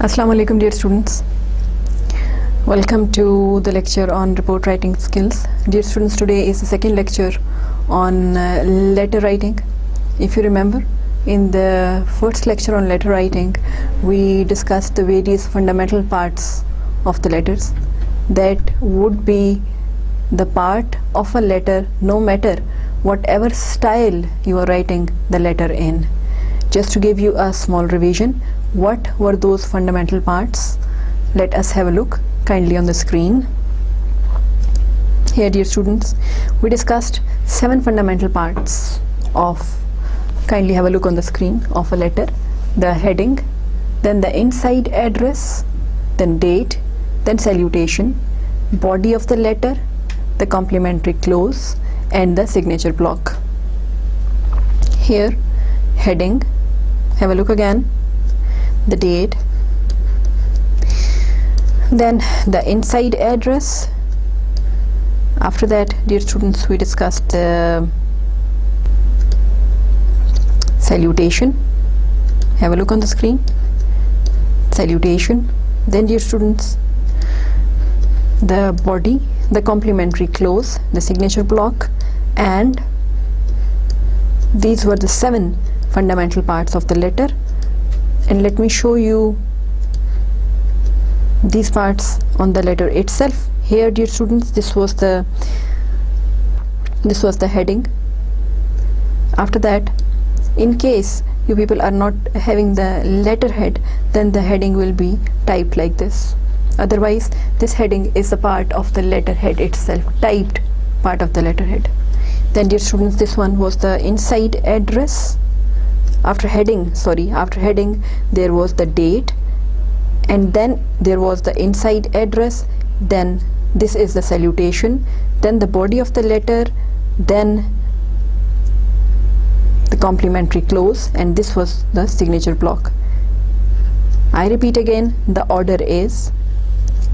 Assalamu alaikum dear students. Welcome to the lecture on report writing skills. Dear students, today is the second lecture on letter writing. If you remember, in the first lecture on letter writing, we discussed the various fundamental parts of the letters that would be the part of a letter no matter whatever style you are writing the letter in. Just to give you a small revision, what were those fundamental parts? Let us have a look kindly on the screen. Here, dear students, we discussed 7 fundamental parts of, kindly have a look on the screen, of a letter. The heading, then the inside address, then date, then salutation, body of the letter, the complementary clause, and the signature block. Here, heading, have a look again, the date, then the inside address. After that, dear students, we discussed the salutation. Have a look on the screen, salutation. Then, dear students, the body, the complementary clause, the signature block, and these were the 7 fundamental parts of the letter. And let me show you these parts on the letter itself. Here, dear students, this was the heading. After that, in case you people are not having the letterhead, then the heading will be typed like this. Otherwise, this heading is a part of the letterhead itself, typed part of the letterhead. Then, dear students, this one was the inside address. After heading, there was the date, and then there was the inside address, then this is the salutation, then the body of the letter, then the complementary clause, and this was the signature block. I repeat again, the order is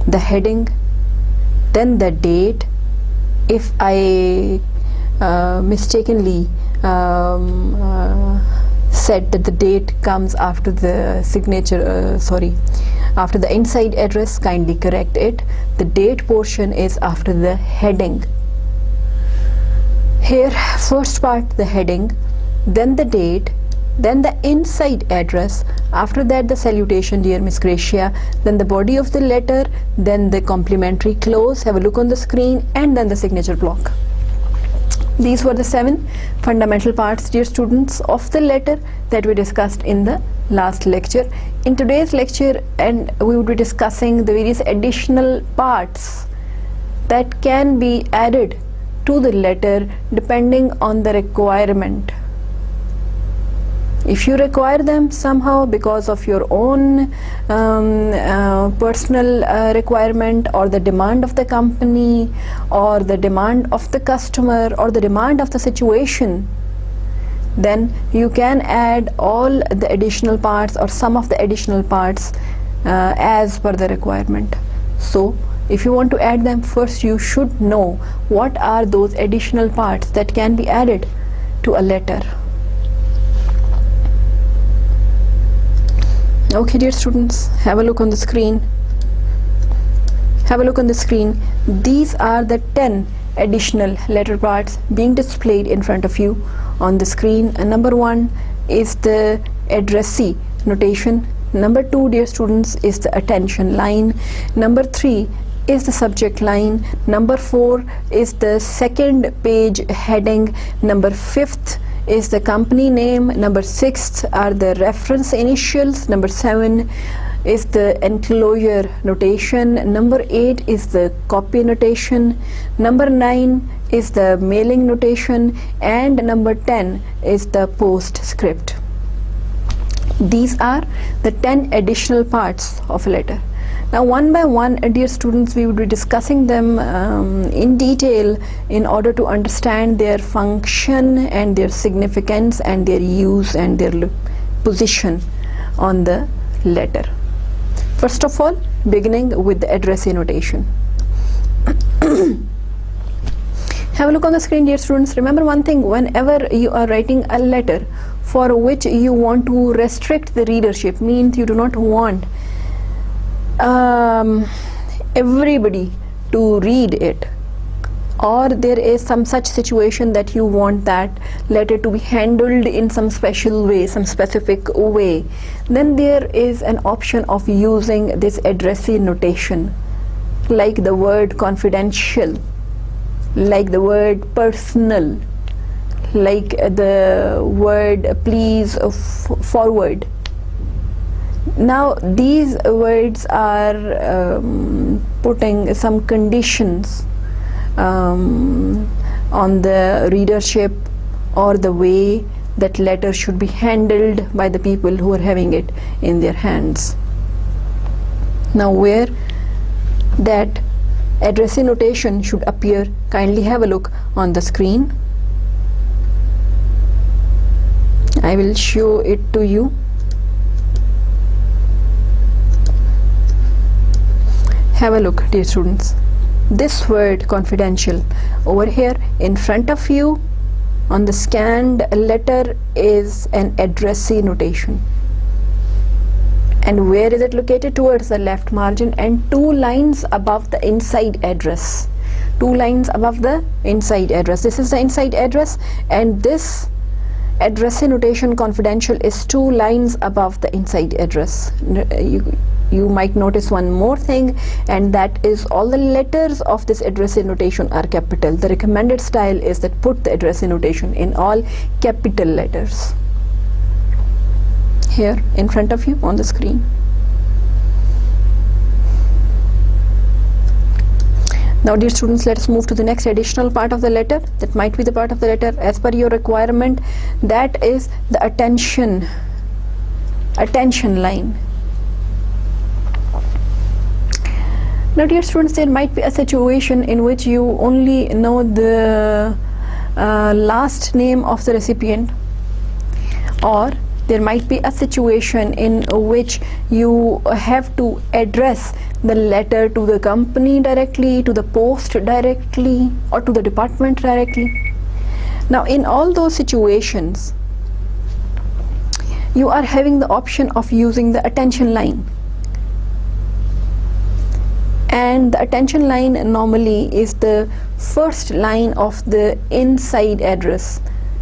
the heading, then the date. If I mistakenly said that the date comes after the signature, after the inside address, kindly correct it. The date portion is after the heading. Here, first part, the heading, then the date, then the inside address, after that the salutation, dear Miss Gracia, then the body of the letter, then the complementary clause, have a look on the screen, and then the signature block. These were the 7 fundamental parts, dear students, of the letter that we discussed in the last lecture. In today's lecture, and we will be discussing the various additional parts that can be added to the letter depending on the requirement. If you require them somehow because of your own personal requirement, or the demand of the company, or the demand of the customer, or the demand of the situation, then you can add all the additional parts or some of the additional parts as per the requirement. So if you want to add them, first you should know what are those additional parts that can be added to a letter. Okay, dear students, have a look on the screen. Have a look on the screen. These are the 10 additional letter parts being displayed in front of you on the screen. Number 1 is the addressee notation. Number 2, dear students, is the attention line. Number 3 is the subject line. Number 4 is the second page heading. Number 5th is the company name. Number 6 are the reference initials. Number 7 is the enclosure notation. Number 8 is the copy notation. Number 9 is the mailing notation, and number 10 is the postscript. These are the 10 additional parts of a letter. Now, one by one, dear students, we will be discussing them in detail in order to understand their function and their significance and their use and their position on the letter. First of all, beginning with the addressee notation. Have a look on the screen, dear students. Remember one thing, whenever you are writing a letter for which you want to restrict the readership, means you do not want everybody to read it, or there is some such situation that you want that letter to be handled in some special way, some specific way, then there is an option of using this addressee notation, like the word confidential, like the word personal, like the word please forward. Now these words are putting some conditions on the readership or the way that letter should be handled by the people who are having it in their hands. Now where that addressee notation should appear, kindly have a look on the screen. I will show it to you. Have a look, dear students. This word confidential over here in front of you on the scanned letter is an addressee notation. And where is it located? Towards the left margin and 2 lines above the inside address. 2 lines above the inside address. This is the inside address, and this addressee notation confidential is 2 lines above the inside address. You might notice one more thing, and that is all the letters of this addressee notation are capital. The recommended style is that put the addressee notation in all capital letters. Here in front of you on the screen. Now dear students, let us move to the next additional part of the letter that might be the part of the letter as per your requirement. That is the attention line. Now dear students, there might be a situation in which you only know the last name of the recipient, or there might be a situation in which you have to address the letter to the company directly, to the post directly, or to the department directly. Now in all those situations, you are having the option of using the attention line. And the attention line normally is the first line of the inside address.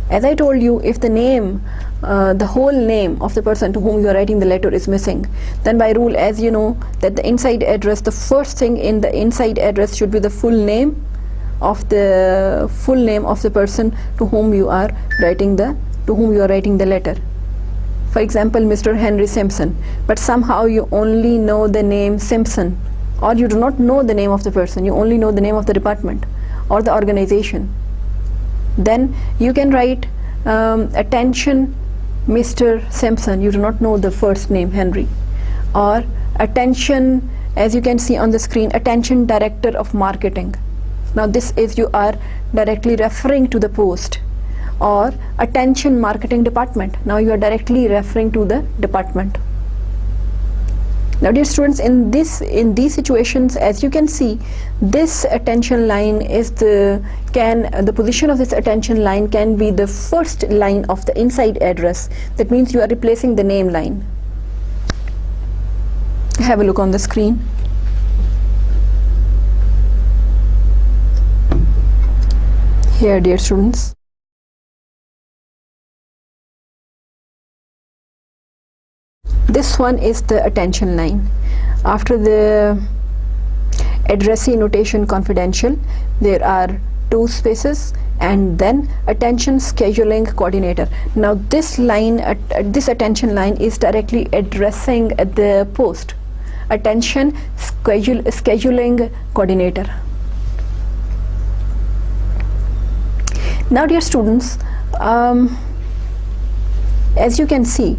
As I told you, if the name, the whole name of the person to whom you are writing the letter is missing, then by rule, as you know, that the inside address, the first thing in the inside address should be the full name of the person to whom you are writing the letter. For example, Mr. Henry Simpson, but somehow you only know the name Simpson, or you do not know the name of the person, you only know the name of the department or the organization. Then you can write attention Mr. Simpson, you do not know the first name Henry, or attention, as you can see on the screen, attention Director of Marketing. Now this is, you are directly referring to the post, or attention Marketing Department. Now you are directly referring to the department. Now dear students, in these situations, as you can see, this attention line is the position of this attention line can be the first line of the inside address. That means you are replacing the name line. Have a look on the screen. Here, dear students. This one is the attention line. After the addressee notation confidential, there are 2 spaces and then attention scheduling coordinator. Now this line, this attention line is directly addressing the post. Attention scheduling coordinator. Now dear students, as you can see,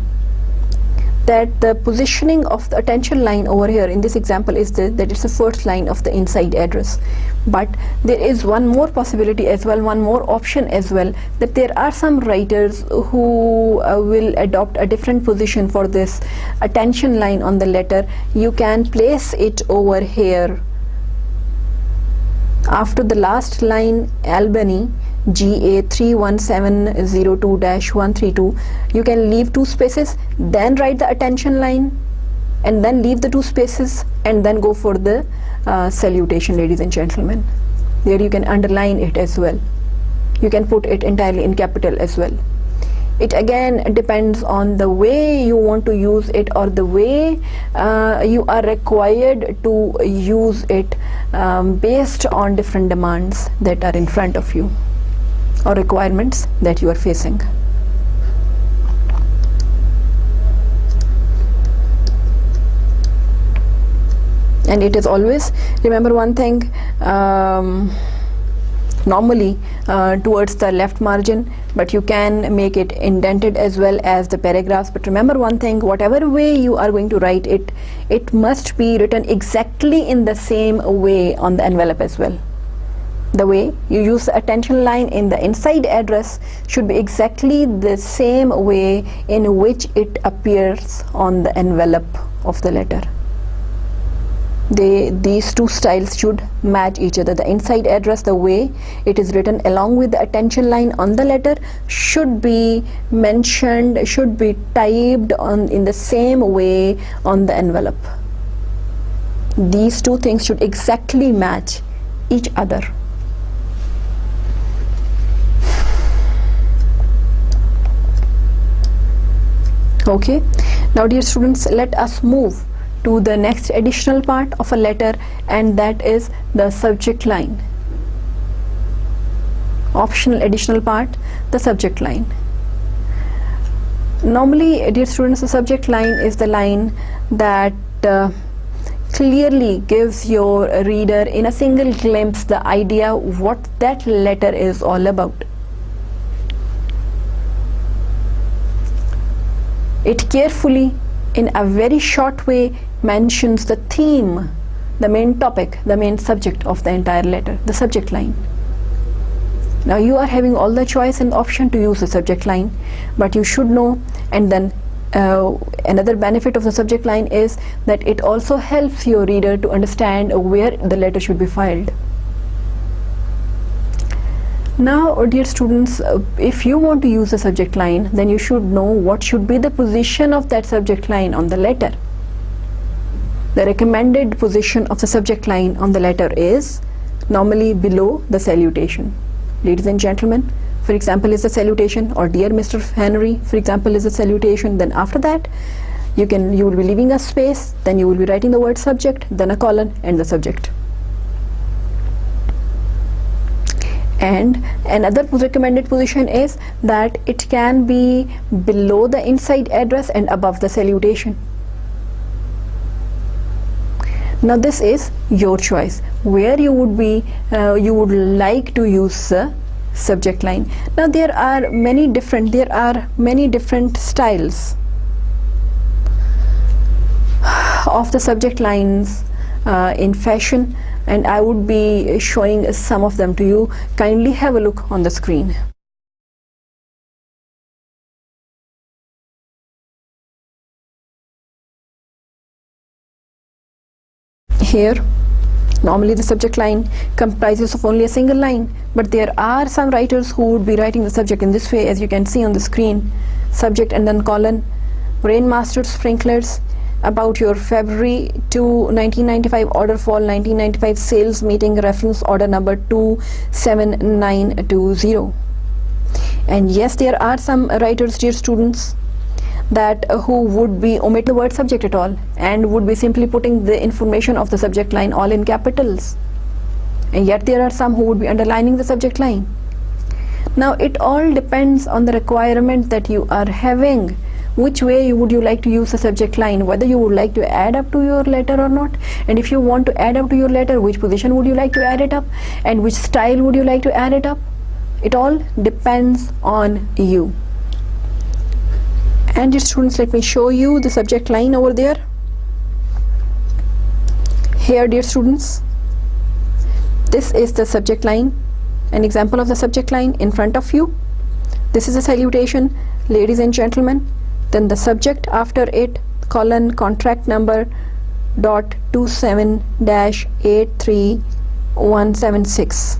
that the positioning of the attention line over here in this example is that it's the first line of the inside address. But there is one more possibility as well, one more option as well, that there are some writers who will adopt a different position for this attention line on the letter. You can place it over here after the last line Albany GA 31702-132. you can leave 2 spaces, then write the attention line, and then leave the 2 spaces and then go for the salutation, ladies and gentlemen. There you can underline it as well. You can put it entirely in capital as well. It again depends on the way you want to use it, or the way you are required to use it based on different demands that are in front of you or requirements that you are facing. And it is always, remember one thing, normally towards the left margin, but you can make it indented as well as the paragraphs. But remember one thing, whatever way you are going to write it, it must be written exactly in the same way on the envelope as well. The way you use the attention line in the inside address should be exactly the same way in which it appears on the envelope of the letter. These 2 styles should match each other. The inside address, the way it is written along with the attention line on the letter, should be mentioned, should be typed in the same way on the envelope. These 2 things should exactly match each other. Okay, now dear students, let us move to the next additional part of a letter, and that is the subject line. Optional additional part, the subject line. Normally, dear students, the subject line is the line that clearly gives your reader in a single glimpse the idea what that letter is all about. It carefully, in a very short way, mentions the theme, the main topic, the main subject of the entire letter, the subject line. Now you are having all the choice and option to use the subject line, but you should know. And then another benefit of the subject line is that it also helps your reader to understand where the letter should be filed. Now dear students, if you want to use the subject line, then you should know what should be the position of that subject line on the letter. The recommended position of the subject line on the letter is normally below the salutation. Ladies and gentlemen, for example, is the salutation, or dear Mr. Henry, for example, is the salutation. Then after that, you will be leaving a space, then you will be writing the word subject, then a colon and the subject. And another recommended position is that it can be below the inside address and above the salutation. Now this is your choice, where you would like to use the subject line. Now there are many different styles of the subject lines in fashion, and I would be showing some of them to you. Kindly have a look on the screen. Here, normally the subject line comprises of only a single line, but there are some writers who would be writing the subject in this way, as you can see on the screen. Subject and then colon, Rainmaster Sprinklers, about your February 2, 1995 order fall 1995 sales meeting, reference order number 27920. And yes, there are some writers, dear students, that who would be omitting the word subject at all and would be simply putting the information of the subject line all in capitals. And yet there are some who would be underlining the subject line. Now it all depends on the requirement that you are having. Which way would you like to use the subject line, whether you would like to add up to your letter or not, and if you want to add up to your letter, which position would you like to add it up, and which style would you like to add it up. It all depends on you. And dear students, let me show you the subject line over there. Here, dear students, this is the subject line, an example of the subject line in front of you. This is a salutation, ladies and gentlemen. Then the subject after it, colon, contract number dot 27-83176.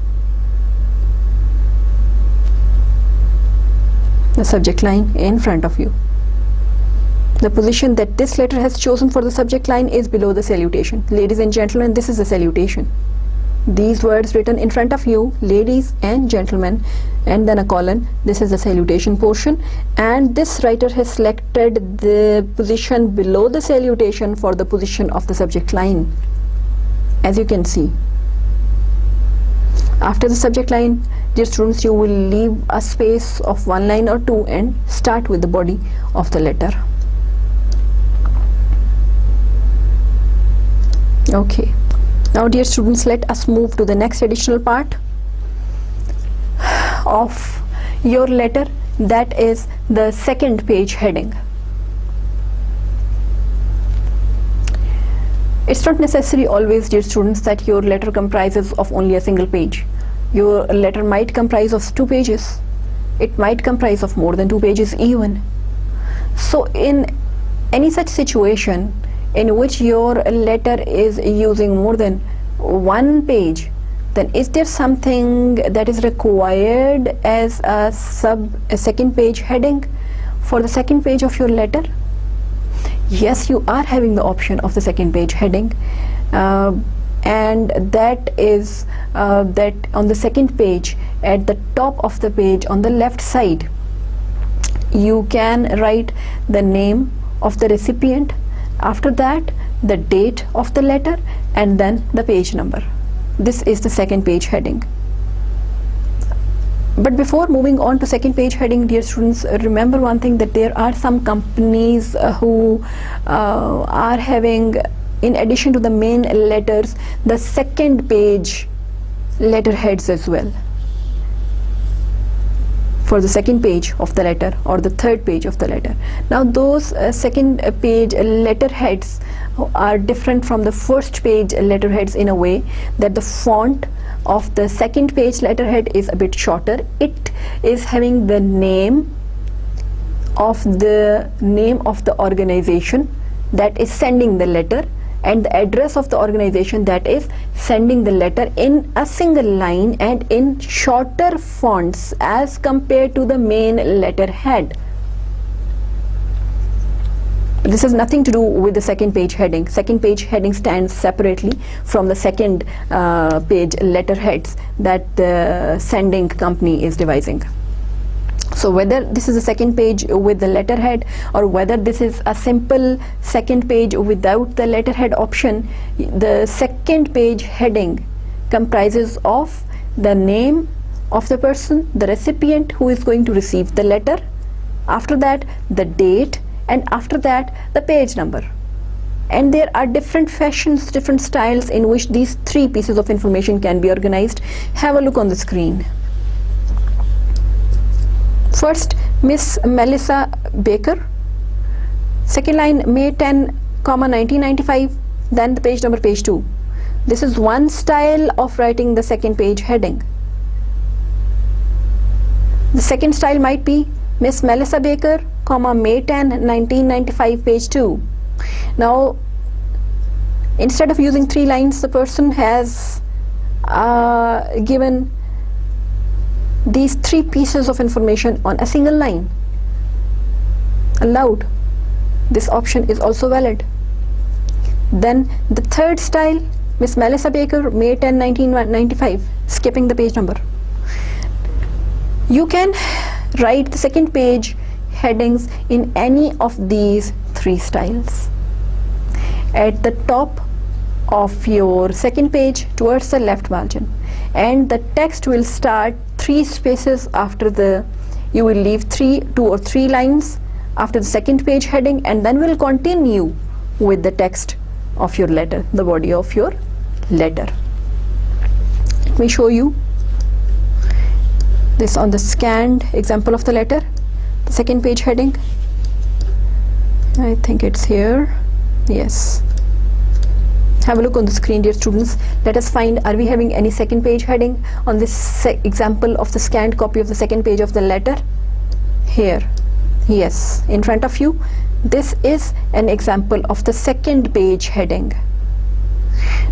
The subject line in front of you. The position that this letter has chosen for the subject line is below the salutation. Ladies and gentlemen, this is the salutation. These words written in front of you, ladies and gentlemen, and then a colon, this is the salutation portion, and this writer has selected the position below the salutation for the position of the subject line, as you can see. After the subject line, dear students, you will leave a space of one line or two and start with the body of the letter. Okay, now dear students, let us move to the next additional part of your letter, that is the second page heading. It's not necessary always, dear students, that your letter comprises of only a single page. Your letter might comprise of 2 pages. It might comprise of more than 2 pages even. So in any such situation in which your letter is using more than 1 page, then is there something that is required as a second page heading for the second page of your letter? Yes, you are having the option of the second page heading, and that is that on the second page, at the top of the page on the left side, you can write the name of the recipient, after that the date of the letter, and then the page number. This is the second page heading. But before moving on to second page heading, dear students, remember one thing, that there are some companies who are having, in addition to the main letters, the second page letterheads as well, for the second page of the letter or the third page of the letter. Now those second page letterheads are different from the first page letterheads in a way that the font of the second page letterhead is a bit shorter. It is having the name of the organization that is sending the letter, and the address of the organization that is sending the letter in a single line and in shorter fonts as compared to the main letterhead. This has nothing to do with the second page heading. Second page heading stands separately from the second page letterheads that the sending company is devising. So whether this is a second page with the letterhead or whether this is a simple second page without the letterhead option, the second page heading comprises of the name of the person, the recipient who is going to receive the letter, after that the date, and after that the page number. And there are different fashions, different styles in which these 3 pieces of information can be organized. Have a look on the screen. First, Miss Melissa Baker. Second line, May 10, 1995. Then the page number, page 2. This is one style of writing the second page heading. The second style might be Miss Melissa Baker, May 10, 1995, page 2. Now, instead of using 3 lines, the person has given these 3 pieces of information on a single line. Allowed. This option is also valid. Then the third style, Miss Melissa Baker, May 10, 1995, skipping the page number. You can write the second page headings in any of these 3 styles. At the top of your second page towards the left margin, and the text will start 3 spaces after the, you will leave 2 or 3 lines after the second page heading, and then will continue with the text of your letter, the body of your letter. Let me show you this on the scanned example of the letter. The second page heading, I think it's here. Yes. Have a look on the screen, dear students. Let us find, are we having any second page heading on this example of the scanned copy of the second page of the letter? Here. Yes, in front of you. This is an example of the second page heading.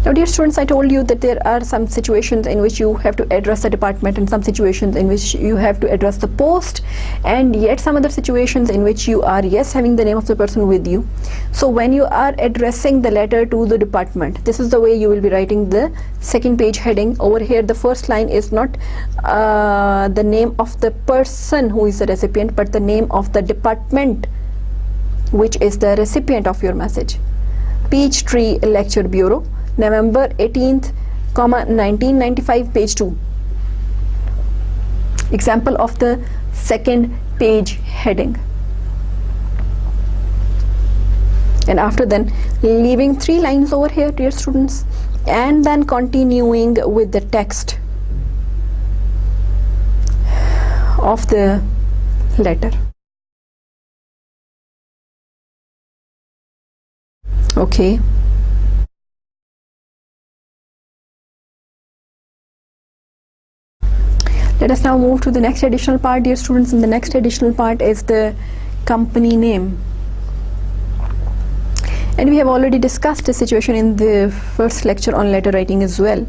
Now dear students, I told you that there are some situations in which you have to address the department and some situations in which you have to address the post, and yet some other situations in which you are having the name of the person with you. So when you are addressing the letter to the department, this is the way you will be writing the second page heading. Over here the first line is not the name of the person who is the recipient, but the name of the department which is the recipient of your message. Peachtree Lecture Bureau, November 18th, 1995, page 2. Example of the second page heading. And after then leaving 3 lines over here, dear students, and then continuing with the text of the letter. Okay. Let us now move to the next additional part, dear students, and the next additional part is the company name. And we have already discussed the situation in the first lecture on letter writing as well.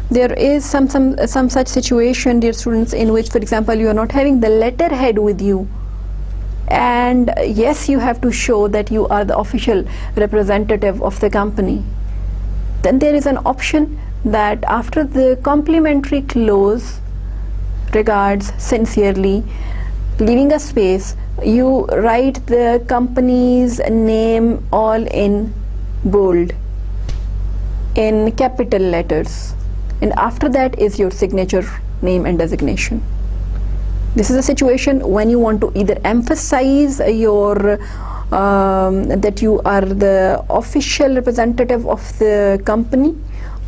There is some such situation, dear students, in which, for example, you are not having the letterhead with you, and yes, you have to show that you are the official representative of the company. Then there is an option that after the complimentary clause, regards sincerely, leaving a space, you write the company's name all in bold, in capital letters, and after that is your signature, name and designation. This is a situation when you want to either emphasize your that you are the official representative of the company,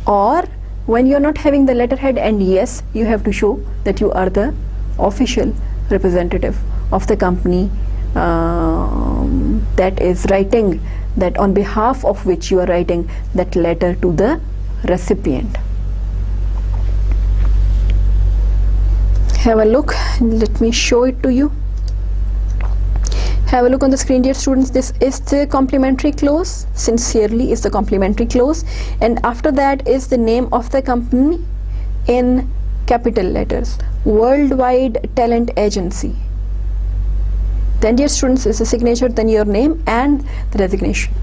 or when you are not having the letterhead and yes, you have to show that you are the official representative of the company that is writing, that on behalf of which you are writing that letter to the recipient. Have a look, let me show it to you. Have a look on the screen, dear students. This is the complimentary clause. Sincerely is the complimentary clause, and after that is the name of the company in capital letters, Worldwide Talent Agency. Then, dear students, is the signature, then your name and the designation,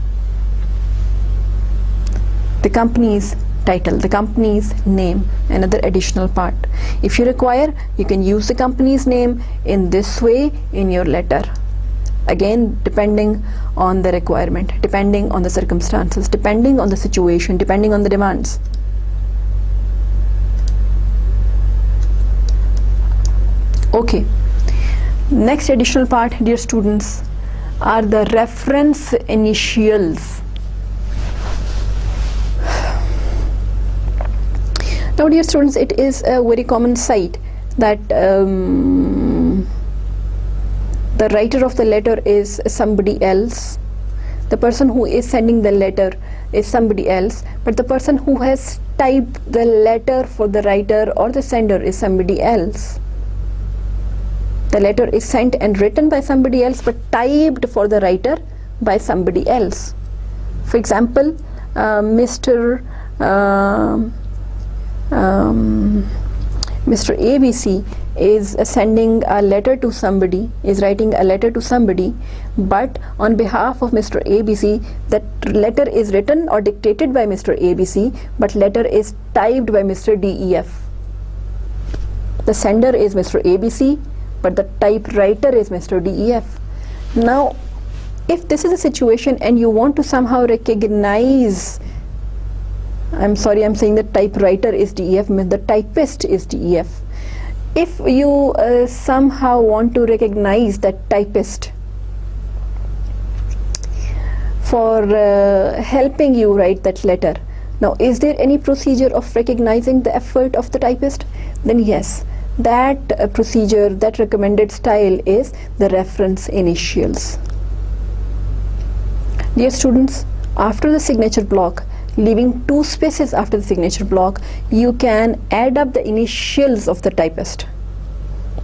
the company's title, the company's name, another additional part. If you require, you can use the company's name in this way in your letter. Again, depending on the requirement, depending on the circumstances, depending on the situation, depending on the demands. Okay, next additional part, dear students, are the reference initials. Now, dear students, it is a very common sight that the writer of the letter is somebody else, the person who is sending the letter is somebody else, but the person who has typed the letter for the writer or the sender is somebody else. The letter is sent and written by somebody else, but typed for the writer by somebody else. For example, Mr. ABC is sending a letter to somebody, is writing a letter to somebody, but on behalf of Mr. ABC, that letter is written or dictated by Mr. ABC, but letter is typed by Mr. DEF. The sender is Mr. ABC, but the typewriter is Mr. DEF. Now, if this is a situation and you want to somehow recognize, I'm sorry, I'm saying the typewriter is DEF, the typist is DEF. If you somehow want to recognize that typist for helping you write that letter, now is there any procedure of recognizing the effort of the typist? Then yes, that procedure, that recommended style is the reference initials. Dear students, after the signature block, leaving 2 spaces after the signature block, you can add up the initials of the typist.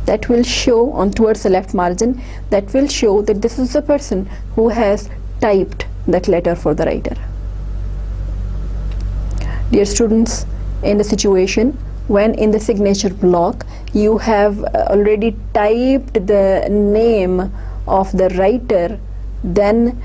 That will show on towards the left margin, that will show that this is the person who has typed that letter for the writer. Dear students, in the situation when in the signature block you have already typed the name of the writer, then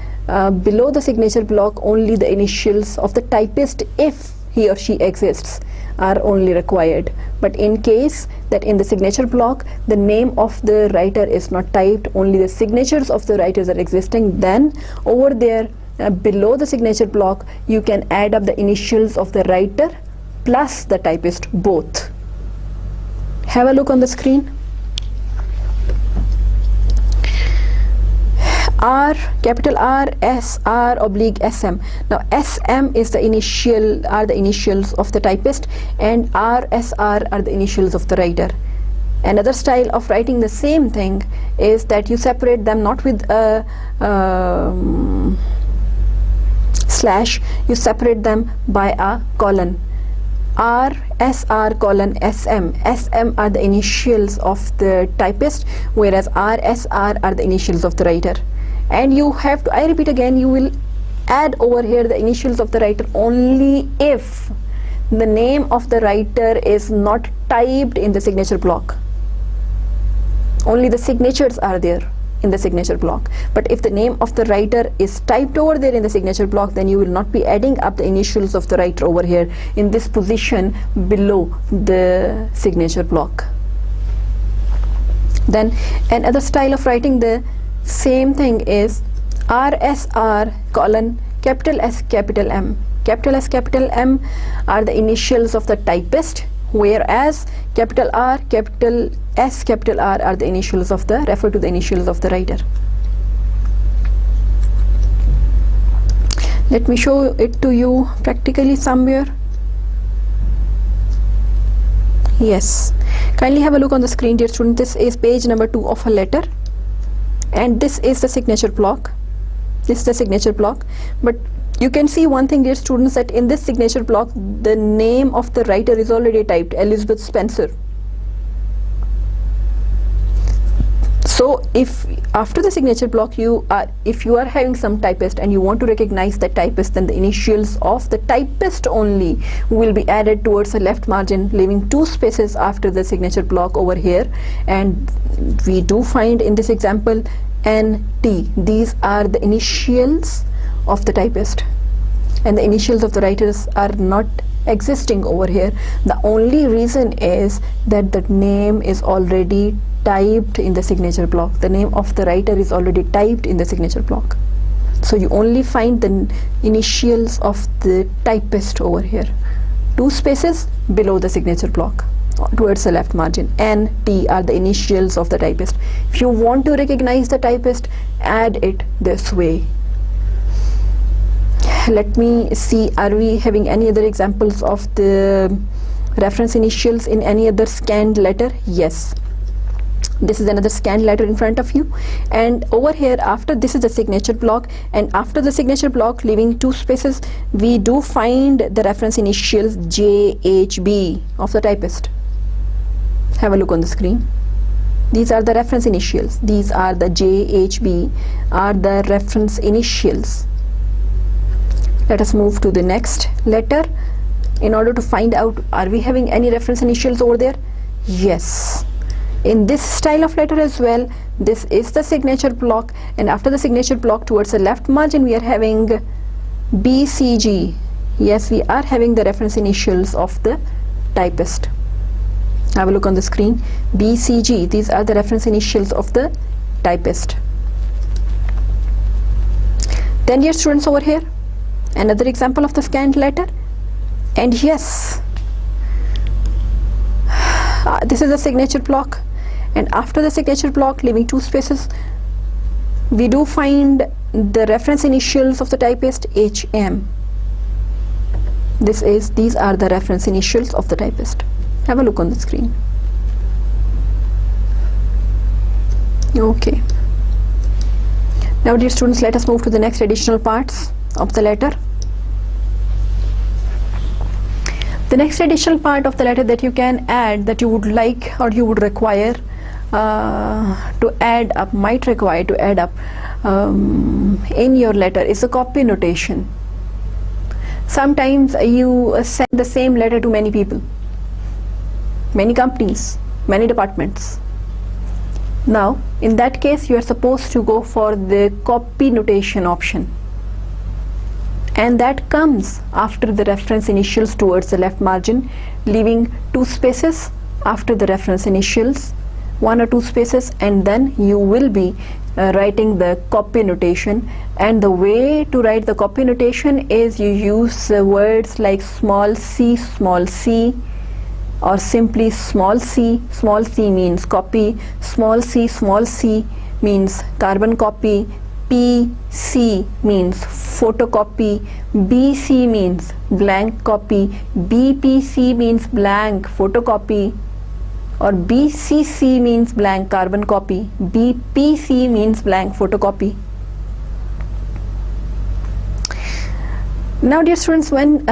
below the signature block only the initials of the typist, if he or she exists, are only required. But in case that in the signature block the name of the writer is not typed, only the signatures of the writers are existing, then over there below the signature block you can add up the initials of the writer plus the typist, both. Have a look on the screen. R, capital R, S, R oblique SM. Now SM is the initials of the typist, and R, S, R are the initials of the writer. Another style of writing the same thing is that you separate them not with a slash, you separate them by a colon. R, S, R, colon, SM. SM are the initials of the typist, whereas R, S, R are the initials of the writer. And you have to, I repeat again, you will add over here the initials of the writer only if the name of the writer is not typed in the signature block. Only the signatures are there in the signature block. But if the name of the writer is typed over there in the signature block, then you will not be adding up the initials of the writer over here in this position below the signature block. Then another style of writing the same thing is RSR colon capital S capital M. Capital S capital M are the initials of the typist, whereas capital R capital S capital R are the initials of the, refer to the initials of the writer. Let me show it to you practically somewhere. Yes, kindly have a look on the screen, dear student. This is page number 2 of a letter, and this is the signature block. This is the signature block, but you can see one thing, dear students, that in this signature block the name of the writer is already typed, Elizabeth Spencer. So if after the signature block if you are having some typist and you want to recognize the typist, then the initials of the typist only will be added towards the left margin, leaving 2 spaces after the signature block over here. And we do find in this example NT. These are the initials of the typist, and the initials of the writers are not existing over here. The only reason is that the name is already typed in the signature block. The name of the writer is already typed in the signature block, so you only find the initials of the typist over here, 2 spaces below the signature block towards the left margin. N, T are the initials of the typist. If you want to recognize the typist, add it this way. Let me see, are we having any other examples of the reference initials in any other scanned letter? Yes, this is another scanned letter in front of you, and over here after this is the signature block, and after the signature block leaving 2 spaces we do find the reference initials JHB of the typist. Have a look on the screen. These are the reference initials. These are the JHB are the reference initials. Let us move to the next letter in order to find out, are we having any reference initials over there? Yes, in this style of letter as well. This is the signature block, and after the signature block towards the left margin we are having BCG. Yes, we are having the reference initials of the typist. Have a look on the screen. BCG, these are the reference initials of the typist. Then, dear students, over here another example of the scanned letter, and yes, this is the signature block, and after the signature block leaving 2 spaces we do find the reference initials of the typist HM. These are the reference initials of the typist. Have a look on the screen. Okay, now dear students, let us move to the next additional parts of the letter. The next additional part of the letter that you can add, that you would like or you would require to add up, might require to add up in your letter, is a copy notation. Sometimes you send the same letter to many people, many companies, many departments. Now in that case you are supposed to go for the copy notation option, and that comes after the reference initials towards the left margin, leaving 2 spaces after the reference initials, 1 or 2 spaces, and then you will be writing the copy notation. And the way to write the copy notation is you use words like small c, or simply small c. Small c means copy, small c means carbon copy, PC means photocopy, BC means blank copy, BPC means blank photocopy, or BCC means blank carbon copy, BPC means blank photocopy. Now dear students, when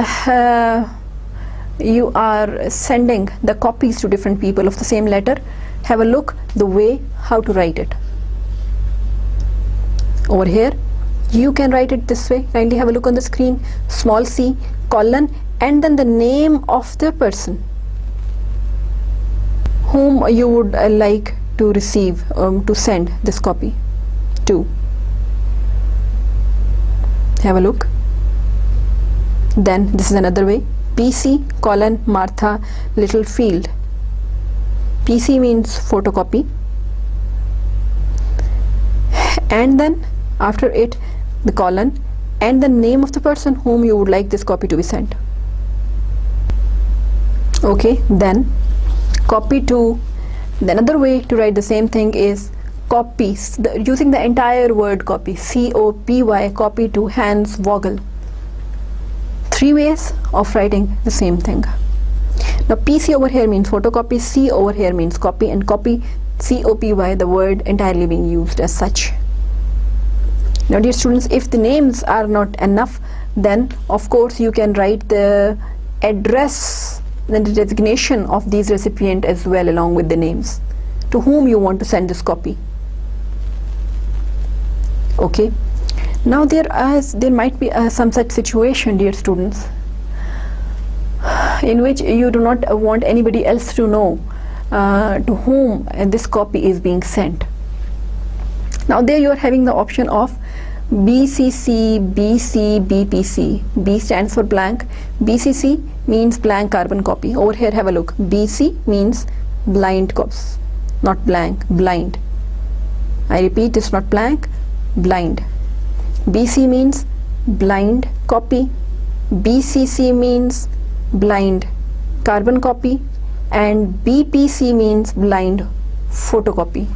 you are sending the copies to different people of the same letter, have a look the way how to write it. Over here you can write it this way. Kindly have a look on the screen. Small c, colon, and then the name of the person whom you would like to receive, to send this copy to. Have a look. Then this is another way. PC, colon, Martha Littlefield. PC means photocopy, and then after it the colon and the name of the person whom you would like this copy to be sent. Okay, then copy to. The another way to write the same thing is copies, using the entire word copy, COPY, copy to Hans Vogel. 3 ways of writing the same thing. Now PC over here means photocopy, C over here means copy, and copy, COPY, the word entirely being used as such. Now dear students, if the names are not enough, then of course you can write the address, the designation of these recipient as well, along with the names to whom you want to send this copy. Okay, now there might be some such situation, dear students, in which you do not want anybody else to know to whom this copy is being sent. Now there you are having the option of BCC, BC, BPC. B stands for blank, BCC means blank carbon copy. Over here have a look. BC means blind copies, not blank, blind. I repeat, it's not blank, blind. BC means blind copy, BCC means blind carbon copy, and BPC means blind photocopy.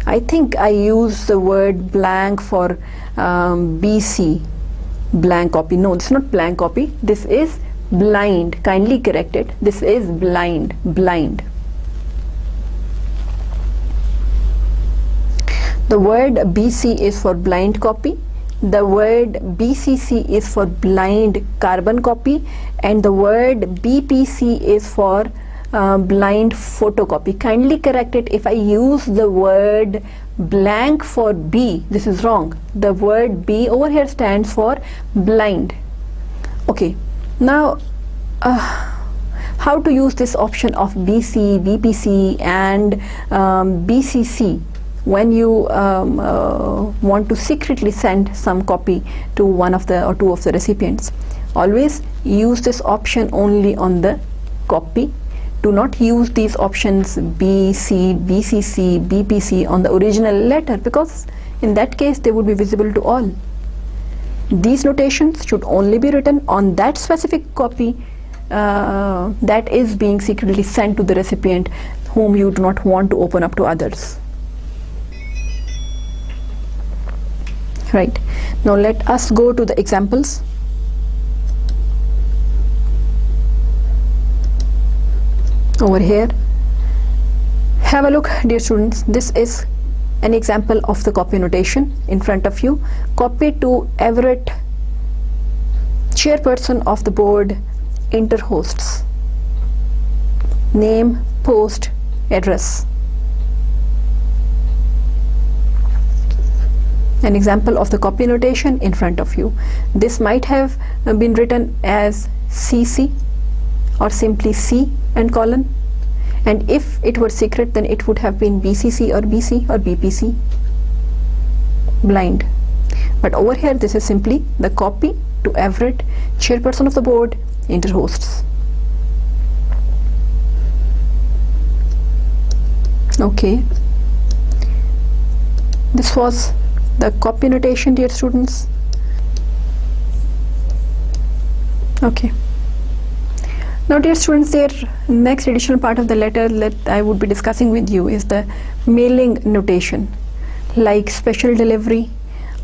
I think I use the word blank for BC, blank copy. No, this is not blank copy, this is blind. Kindly correct it. This is blind, blind. The word BC is for blind copy, the word BCC is for blind carbon copy, and the word BPC is for blind photocopy. Kindly correct it. If I use the word blank for B, this is wrong. The word B over here stands for blind. Okay, now how to use this option of BC, BPC and BCC when you want to secretly send some copy to one of the or two of the recipients. Always use this option only on the copy. Do not use these options BC, BCC, BPC on the original letter, because in that case they would be visible to all. These notations should only be written on that specific copy that is being secretly sent to the recipient whom you do not want to open up to others. Right, now let us go to the examples. Over here, have a look, dear students. This is an example of the copy notation in front of you. Copy to Everett, chairperson of the board, interhosts. Name, post, address. An example of the copy notation in front of you. This might have been written as CC or simply C and colon, and if it were secret then it would have been BCC or BC or BPC, blind. But over here this is simply the copy to Everett, chairperson of the board, inter hosts. Okay, this was the copy notation, dear students. Okay, now dear students, their next additional part of the letter that I would be discussing with you is the mailing notation, like special delivery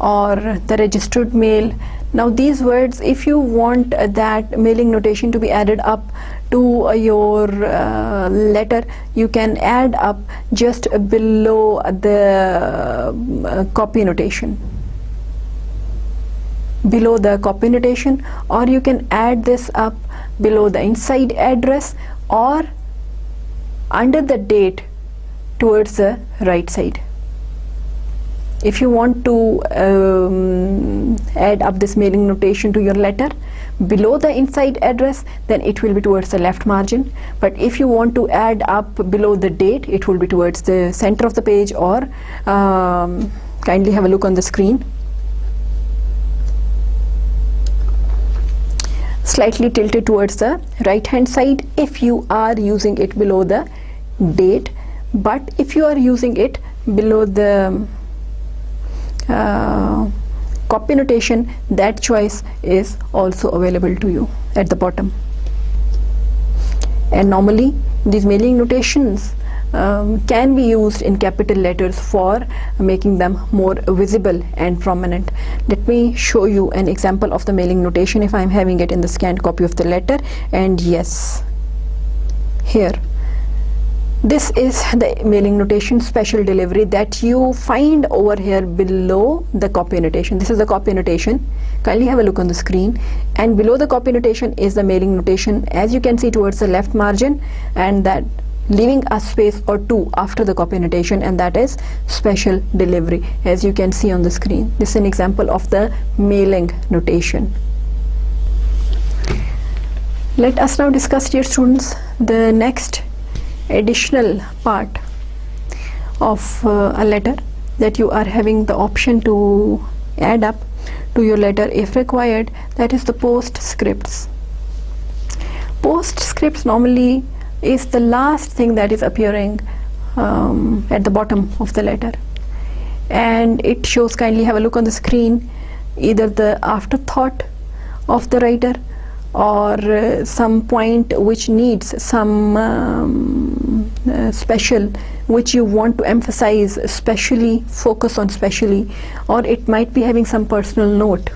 or the registered mail. Now these words, if you want that mailing notation to be added up to your letter, you can add up just below the copy notation, or you can add this up below the inside address or under the date towards the right side. If you want to add up this mailing notation to your letter below the inside address, then it will be towards the left margin. But if you want to add up below the date, it will be towards the center of the page, or kindly have a look on the screen. Slightly tilted towards the right hand side if you are using it below the date, but if you are using it below the copy notation, that choice is also available to you at the bottom. And normally these mailing notations can be used in capital letters for making them more visible and prominent. Let me show you an example of the mailing notation if I am having it in the scanned copy of the letter. And yes, here, this is the mailing notation, special delivery, that you find over here below the copy notation. This is the copy notation. Kindly have a look on the screen, and below the copy notation is the mailing notation, as you can see, towards the left margin, and that leaving a space or two after the copy notation, and that is special delivery, as you can see on the screen. This is an example of the mailing notation. Let us now discuss, dear students, the next additional part of a letter that you are having the option to add up to your letter if required, that is the postscripts. Postscripts normally is the last thing that is appearing at the bottom of the letter, and it shows, kindly have a look on the screen, either the afterthought of the writer or some point which needs some special, which you want to emphasize specially, focus on specially, or it might be having some personal note.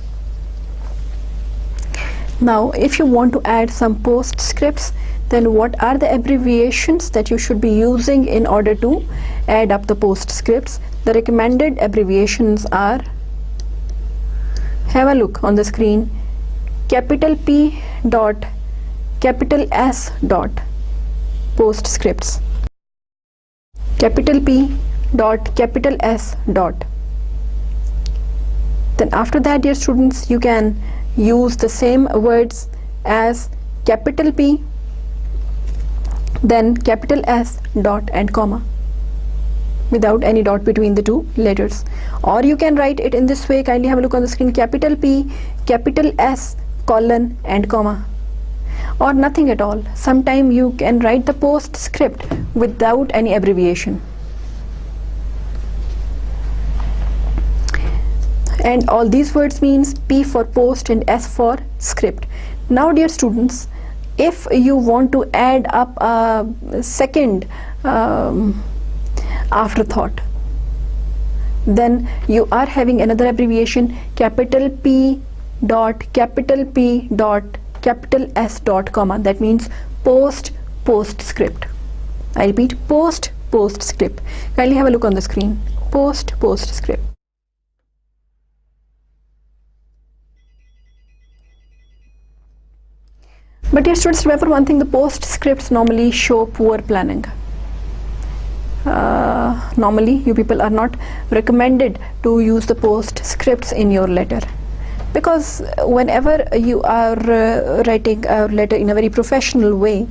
Now if you want to add some postscripts, then what are the abbreviations that you should be using in order to add up the postscripts? The recommended abbreviations are, have a look on the screen, capital P dot capital S dot postscripts, capital P dot capital S dot. Then after that, dear students, you can use the same words as capital P, then capital S dot and comma, without any dot between the two letters. Or you can write it in this way, kindly have a look on the screen, capital P, capital S, colon and comma, or nothing at all. Sometime you can write the postscript without any abbreviation. And all these words means P for post and S for script. Now dear students, if you want to add up a second afterthought, then you are having another abbreviation, capital P dot capital P dot capital S dot comma. That means postscript. I repeat, postscript. Kindly have a look on the screen, postscript. But dear students, remember one thing, the postscripts normally show poor planning. normally you people are not recommended to use the postscripts in your letter, because whenever you are writing a letter in a very professional way,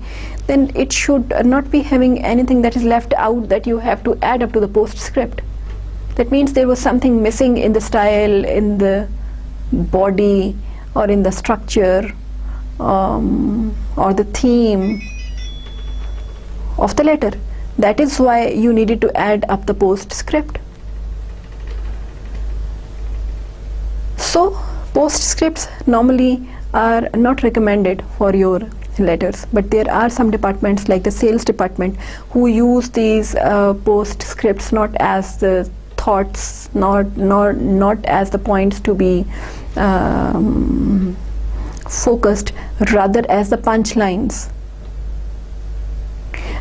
then it should not be having anything that is left out that you have to add up to the postscript. That means there was something missing in the style, in the body, or in the structure, or the theme of the letter. That is why you needed to add up the postscript. So postscripts normally are not recommended for your letters, but there are some departments like the sales department who use these postscripts not as the thoughts, not as the points to be focused, rather as the punchlines.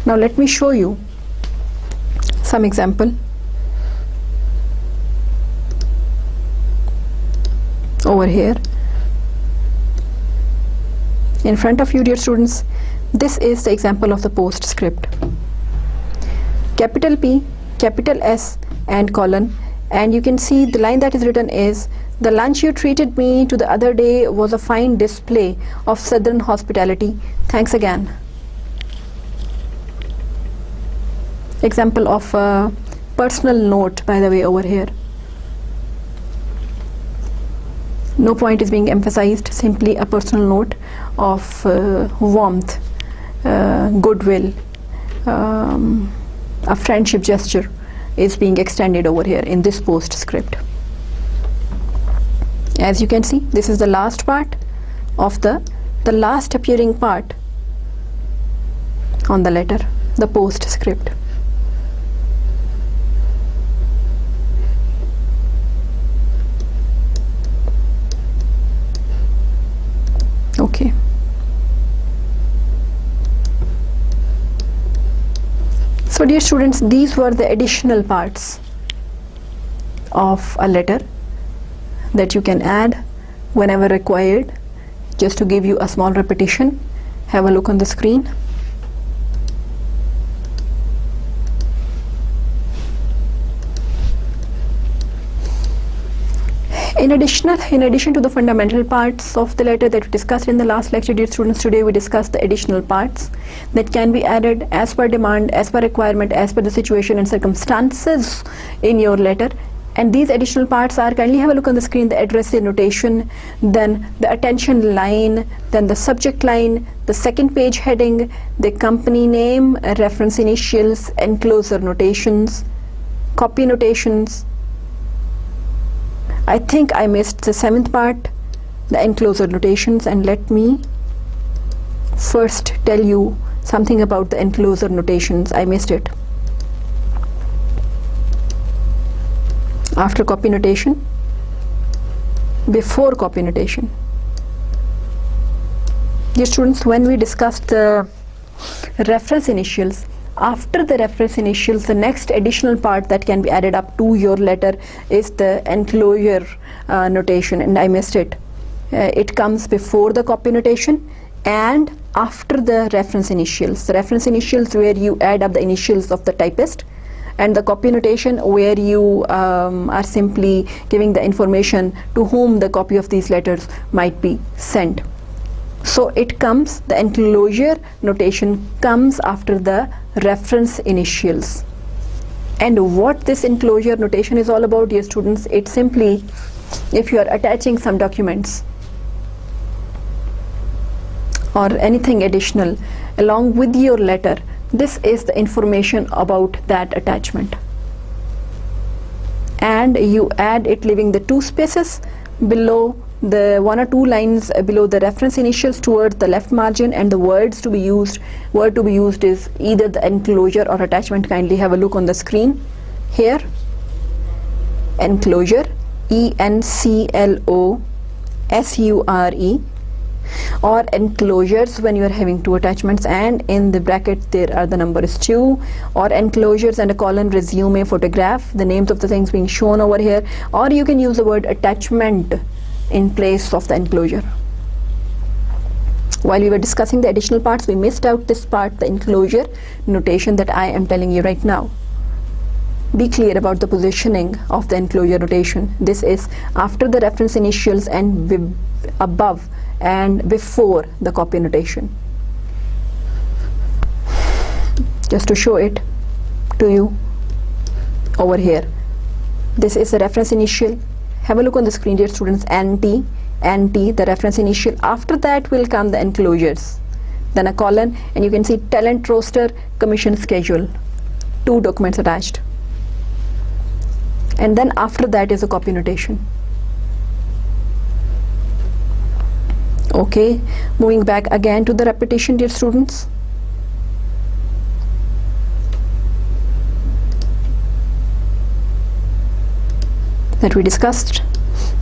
Now let me show you some example. Over here in front of you, dear students, this is the example of the postscript. Capital P, capital S and colon, and you can see the line that is written is, "The lunch you treated me to the other day was a fine display of southern hospitality. Thanks again." Example of a personal note, by the way, over here. No point is being emphasized, simply a personal note of warmth, goodwill, a friendship gesture is being extended over here in this postscript. As you can see, this is the last part of the last appearing part on the letter, the postscript. Okay. So dear students, these were the additional parts of a letter that you can add whenever required. Just to give you a small repetition, have a look on the screen. In addition to the fundamental parts of the letter that we discussed in the last lecture, dear students, today we discussed the additional parts that can be added as per demand, as per requirement, as per the situation and circumstances in your letter. And these additional parts are, kindly have a look on the screen, the addressee notation, then the attention line, then the subject line, the second page heading, the company name, reference initials, enclosure notations, copy notations. I think I missed the seventh part, the enclosure notations, and let me first tell you something about the enclosure notations. I missed it. After copy notation, before copy notation. Dear students, when we discussed the reference initials, after the reference initials, the next additional part that can be added up to your letter is the enclosure notation, and I missed it. It comes before the copy notation and after the reference initials. The reference initials where you add up the initials of the typist, and the copy notation where you are simply giving the information to whom the copy of these letters might be sent. So it comes, the enclosure notation comes after the reference initials. And what this enclosure notation is all about, dear students, it's simply, if you are attaching some documents or anything additional along with your letter, this is the information about that attachment, and you add it leaving the two spaces below, the one or two lines below the reference initials towards the left margin, and the words to be used, word to be used is either the enclosure or attachment. Kindly have a look on the screen here. Enclosure, ENCLOSURE, or enclosures when you are having two attachments and in the bracket there are the numbers 2, or enclosures and a colon, resume, photograph, the names of the things being shown over here, or you can use the word attachment in place of the enclosure. While we were discussing the additional parts, we missed out this part, the enclosure notation, that I am telling you right now. Be clear about the positioning of the enclosure notation. This is after the reference initials and above and before the copy notation. Just to show it to you over here. This is the reference initial. Have a look on the screen, dear students. NT, the reference initial. After that will come the enclosures. Then a colon, and you can see talent roster, commission schedule. 2 documents attached. And then after that is a copy notation. Okay, moving back again to the repetition, dear students. That we discussed,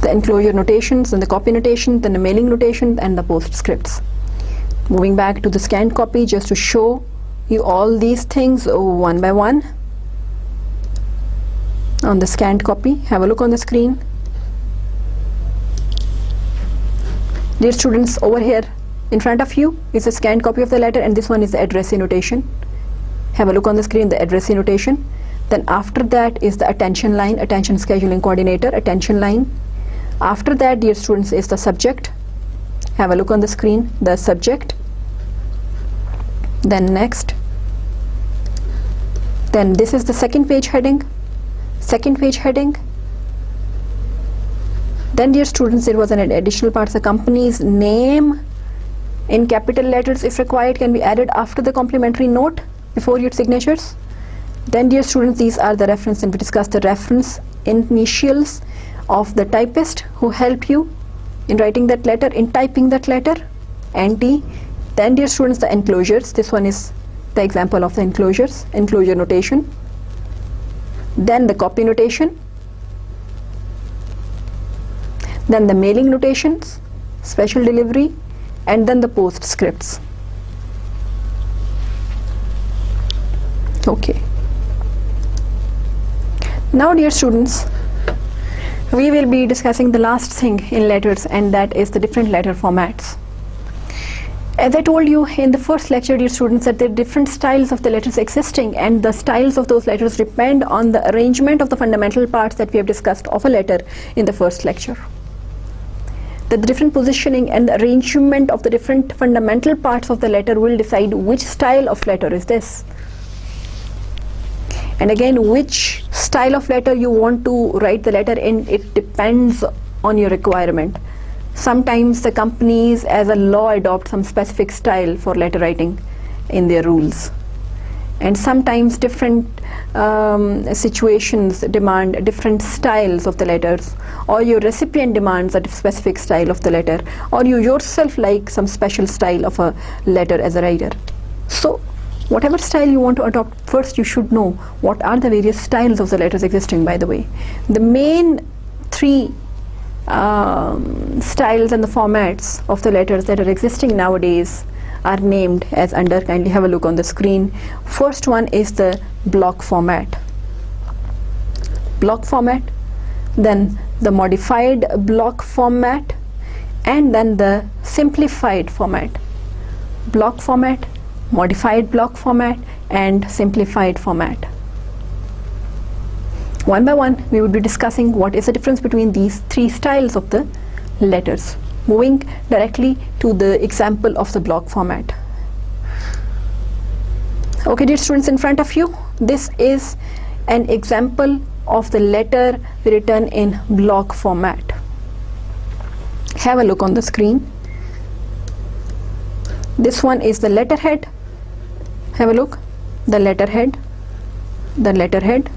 the enclosure notations and the copy notation, then the mailing notation and the postscripts. Moving back to the scanned copy, just to show you all these things one by one. On the scanned copy, have a look on the screen. Dear students, over here in front of you is a scanned copy of the letter, and this one is the addressee notation. Have a look on the screen, the addressee notation. Then after that is the attention line, attention scheduling coordinator, attention line. After that, dear students, is the subject. Have a look on the screen, the subject. Then next. Then this is the second page heading. Second page heading. Then, dear students, there was an additional part. The company's name in capital letters, if required, can be added after the complimentary note before your signatures. Then, dear students, these are the reference, and we discussed the reference initials of the typist who helped you in writing that letter, in typing that letter, NT. Then, dear students, the enclosures. This one is the example of the enclosures, enclosure notation. Then the copy notation. Then the mailing notations, special delivery, and then the postscripts. Okay. Now, dear students, we will be discussing the last thing in letters, and that is the different letter formats. As I told you in the first lecture, dear students, that there are different styles of the letters existing, and the styles of those letters depend on the arrangement of the fundamental parts that we have discussed of a letter in the first lecture. That the different positioning and the arrangement of the different fundamental parts of the letter will decide which style of letter is this. And again, which style of letter you want to write the letter in, it depends on your requirement. Sometimes the companies as a law adopt some specific style for letter writing in their rules, and sometimes different situations demand different styles of the letters, or your recipient demands a specific style of the letter, or you yourself like some special style of a letter as a writer. So whatever style you want to adopt, first you should know what are the various styles of the letters existing. By the way, the main 3 styles and the formats of the letters that are existing nowadays are named as under. Kindly have a look on the screen. First one is the block format. Block format, then the modified block format, and then the simplified format. Block format, modified block format, and simplified format. One by one, we would be discussing what is the difference between these 3 styles of the letters. Moving directly to the example of the block format. Okay, dear students, in front of you, this is an example of the letter written in block format. Have a look on the screen. This one is the letterhead. Have a look. The letterhead. The letterhead.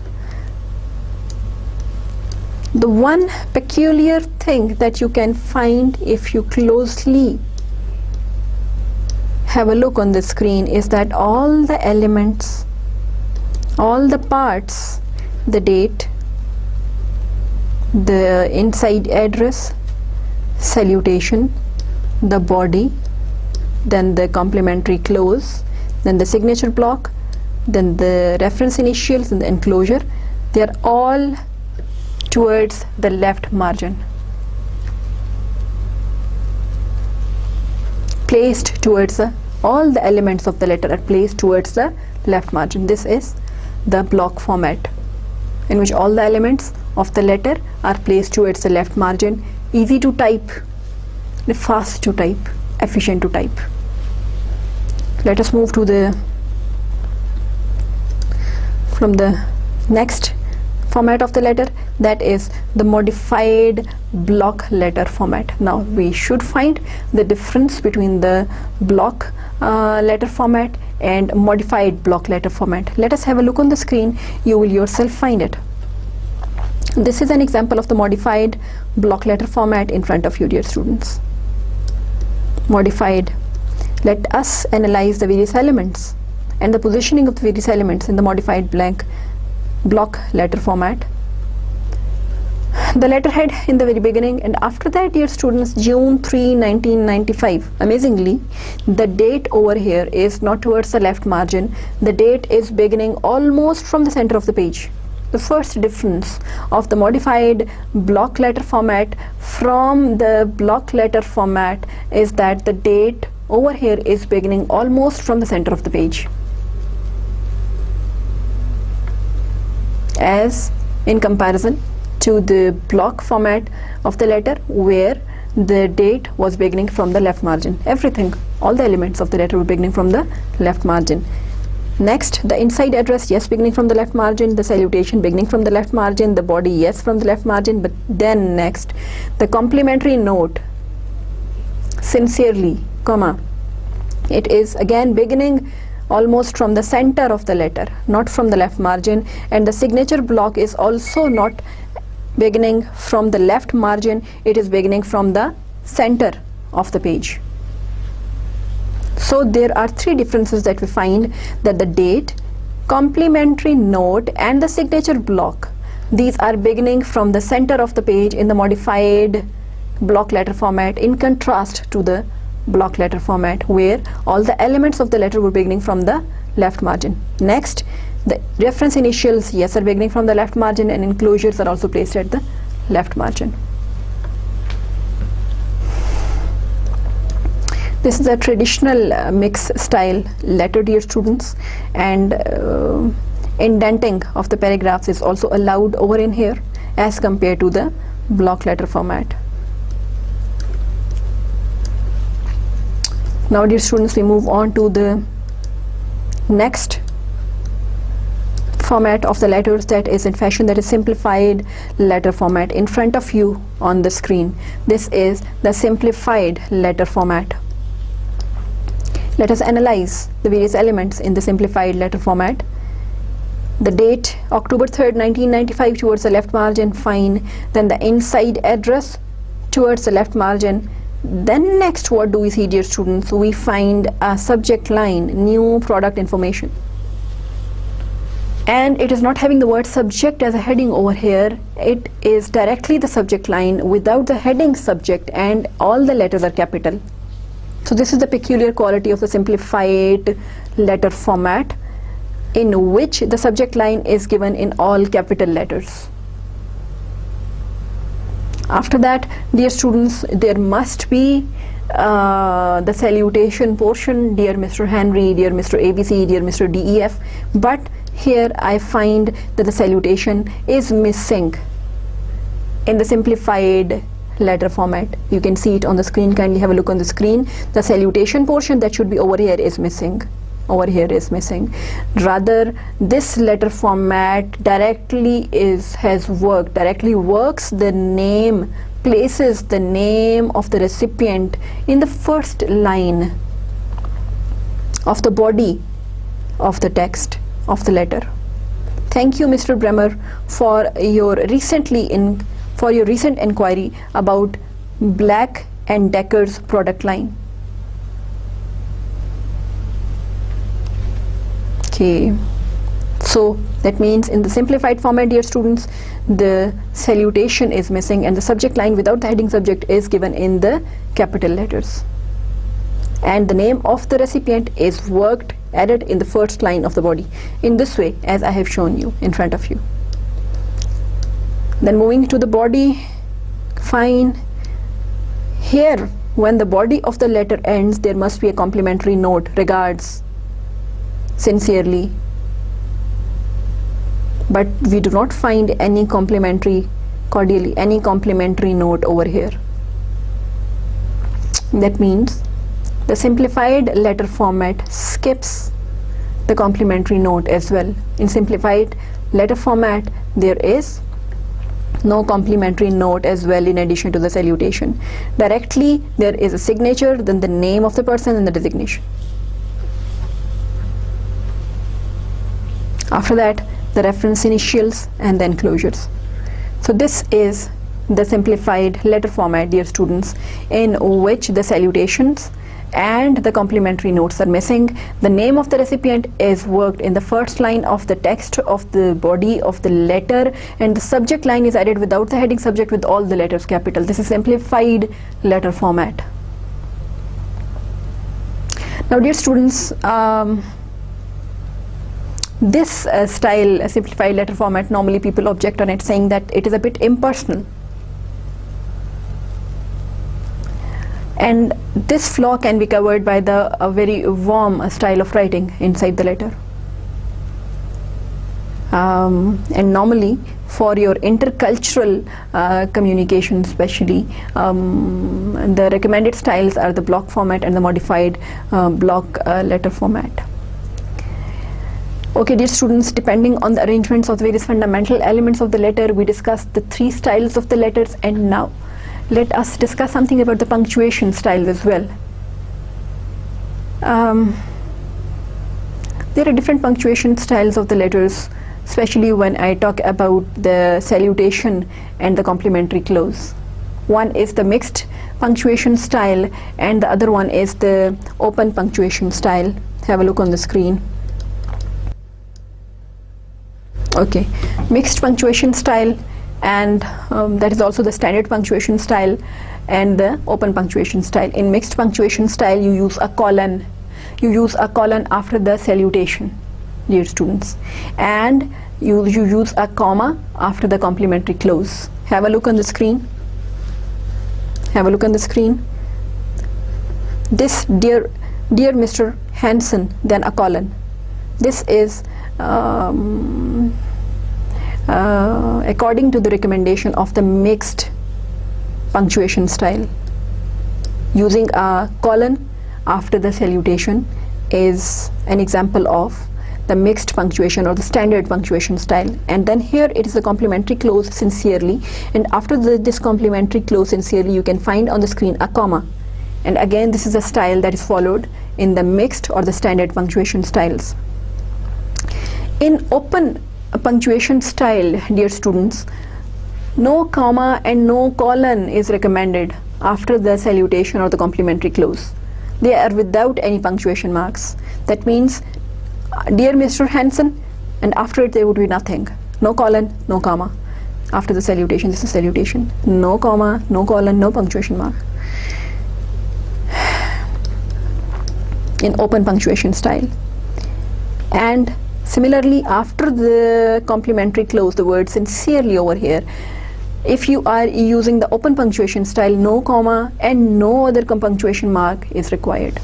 The one peculiar thing that you can find if you closely have a look on the screen is that all the elements, all the parts, the date, the inside address, salutation, the body, then the complementary close, then the signature block, then the reference initials and the enclosure, they are all towards the left margin, placed towards all the elements of the letter are placed towards the left margin. This is the block format. in which all the elements of the letter are placed towards the left margin, easy to type, fast to type, efficient to type. Let us move to the next format of the letter, that is the modified block letter format. Now we should find the difference between the block letter format and modified block letter format. Let us have a look on the screen. You will yourself find it. This is an example of the modified block letter format in front of you, dear students. Modified. Let us analyze the various elements and the positioning of the various elements in the modified block letter format. The letterhead in the very beginning, and after that, dear students, June 3, 1995. Amazingly, the date over here is not towards the left margin. The date is beginning almost from the center of the page. The first difference of the modified block letter format from the block letter format is that the date over here is beginning almost from the center of the page, as in comparison to the block format of the letter where the date was beginning from the left margin. Everything, all the elements of the letter were beginning from the left margin. Next, the inside address, yes, beginning from the left margin, the salutation beginning from the left margin, the body, yes, from the left margin, but then next, the complimentary note, sincerely, comma, it is again beginning almost from the center of the letter, not from the left margin, and the signature block is also not beginning from the left margin, it is beginning from the center of the page. So there are three differences that we find, that the date, complimentary note and the signature block, these are beginning from the center of the page in the modified block letter format, in contrast to the block letter format where all the elements of the letter were beginning from the left margin. Next, the reference initials, yes, are beginning from the left margin, and enclosures are also placed at the left margin. This is a traditional mix style letter, dear students, and indenting of the paragraphs is also allowed over in here as compared to the block letter format. Now, dear students, we move on to the next format of the letters that is in fashion, that is simplified letter format. In front of you on the screen, this is the simplified letter format. Let us analyze the various elements in the simplified letter format. The date, October 3rd, 1995, towards the left margin, fine. Then the inside address towards the left margin. Then next, what do we see, dear students? We find a subject line, new product information. And it is not having the word subject as a heading over here. It is directly the subject line without the heading subject, and all the letters are capital. So this is the peculiar quality of the simplified letter format, in which the subject line is given in all capital letters. After that, dear students, there must be the salutation portion, dear Mr. Henry, dear Mr. ABC, dear Mr. DEF, but here I find that the salutation is missing in the simplified letter format. You can see it on the screen. Kindly have a look on the screen. The salutation portion that should be over here is missing. Over here is missing. Rather, this letter format directly works the name, places the name of the recipient in the first line of the body of the text of the letter. Thank you, Mr. Bremer, for your recent inquiry about Black & Decker's product line. Okay, so that means in the simplified format, dear students, the salutation is missing and the subject line without the heading subject is given in the capital letters, and the name of the recipient is added in the first line of the body in this way, as I have shown you in front of you. Then moving to the body, fine. Here, when the body of the letter ends, there must be a complimentary note, regards, sincerely. but we do not find any complementary note over here. That means the simplified letter format skips the complementary note as well. In simplified letter format, there is no complementary note as well in addition to the salutation. Directly there is a signature, then the name of the person and the designation. After that, the reference initials and the enclosures. So this is the simplified letter format, dear students, in which the salutations and the complementary notes are missing. The name of the recipient is worked in the first line of the text of the body of the letter, and the subject line is added without the heading subject with all the letters capital. This is simplified letter format. Now, dear students, this style, simplified letter format, normally people object on it, saying that it is a bit impersonal. And this flaw can be covered by the very warm style of writing inside the letter. And normally for your intercultural communication especially, the recommended styles are the block format and the modified block letter format. Okay, dear students, depending on the arrangements of the various fundamental elements of the letter, we discussed the 3 styles of the letters, and now let us discuss something about the punctuation style as well. There are different punctuation styles of the letters, especially when I talk about the salutation and the complementary close. One is the mixed punctuation style and the other one is the open punctuation style. Have a look on the screen. Okay, mixed punctuation style, and that is also the standard punctuation style and the open punctuation style. In mixed punctuation style, you use a colon. You use a colon after the salutation, dear students, and you use a comma after the complementary close. Have a look on the screen. Have a look on the screen. This dear Mr. Hansen, then a colon. This is according to the recommendation of the mixed punctuation style. Using a colon after the salutation is an example of the mixed punctuation or the standard punctuation style. And then here it is a complementary close, sincerely, and after this complementary close, sincerely, you can find on the screen a comma. And again, this is a style that is followed in the mixed or the standard punctuation styles. In open punctuation style, dear students, no comma and no colon is recommended after the salutation or the complementary close. They are without any punctuation marks. That means, dear Mr. Hansen, and after it there would be nothing. No colon, no comma. After the salutation, this is salutation. No comma, no colon, no punctuation mark. In open punctuation style. And similarly, after the complementary close, the word sincerely over here, if you are using the open punctuation style, no comma and no other punctuation mark is required.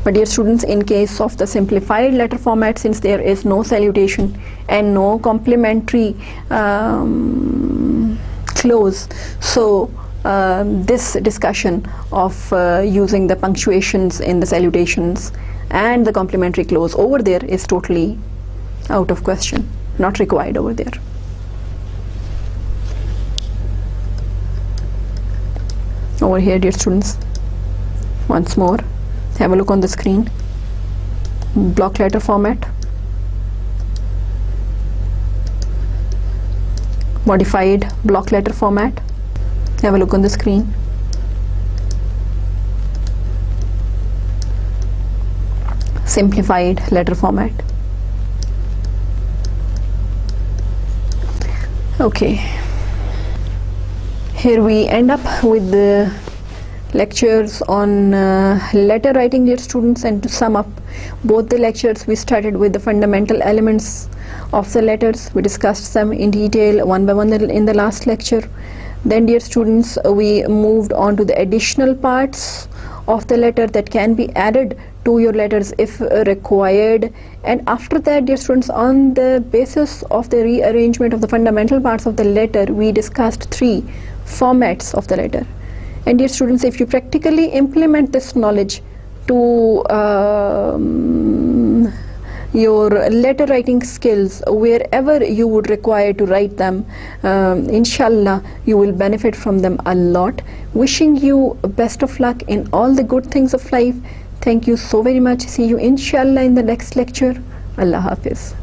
But dear students, in case of the simplified letter format, since there is no salutation and no complementary close, so this discussion of using the punctuations in the salutations and the complementary close over there is totally out of question, not required over there. Over here, dear students, once more, have a look on the screen. Block letter format, modified block letter format. Have a look on the screen. Simplified letter format. Okay, here we end up with the lectures on letter writing, dear students. And to sum up both the lectures, we started with the fundamental elements of the letters. We discussed them in detail one by one in the last lecture. Then, dear students, we moved on to the additional parts of the letter that can be added to your letters if required. And after that, dear students, on the basis of the rearrangement of the fundamental parts of the letter, we discussed 3 formats of the letter. And dear students, if you practically implement this knowledge to your letter writing skills wherever you would require to write them, inshallah you will benefit from them a lot. Wishing you best of luck in all the good things of life. Thank you so very much. See you inshallah in the next lecture. Allah Hafiz.